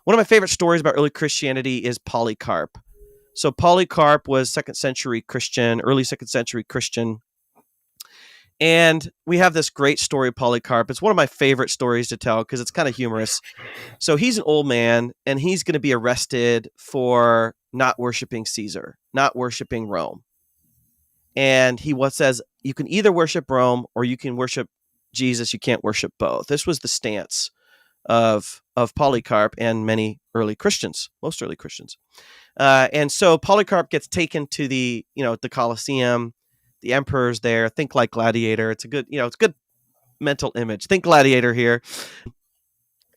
One of my favorite stories about early Christianity is Polycarp. So Polycarp was second century Christian, early second century Christian. And we have this great story of Polycarp. It's one of my favorite stories to tell because it's kind of humorous. So he's an old man, and he's going to be arrested for not worshiping Caesar, not worshiping Rome. And he says, you can either worship Rome or you can worship Jesus. You can't worship both. This was the stance of Polycarp and many early Christians, most early Christians. And so Polycarp gets taken to the Colosseum. The emperor's there. Think like Gladiator. It's a good mental image. Think Gladiator here.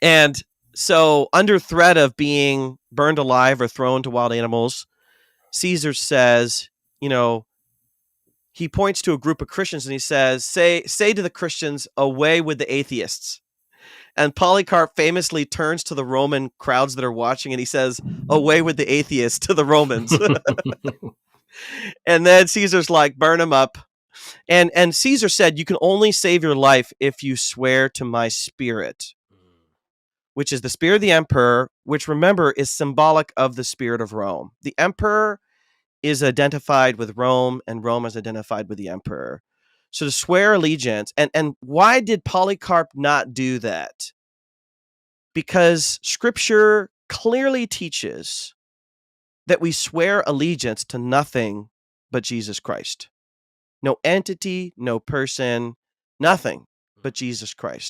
And so under threat of being burned alive or thrown to wild animals, Caesar says, he points to a group of Christians and he says, say to the Christians, away with the atheists. And Polycarp famously turns to the Roman crowds that are watching and he says, away with the atheists to the Romans. And then Caesar's like, burn them up. And Caesar said, you can only save your life if you swear to my spirit, which is the spirit of the emperor, which, remember, is symbolic of the spirit of Rome. The emperor is identified with Rome, and Rome is identified with the emperor. So to swear allegiance, and why did Polycarp not do that? Because Scripture clearly teaches that we swear allegiance to nothing but Jesus Christ. No entity, no person, nothing but Jesus Christ.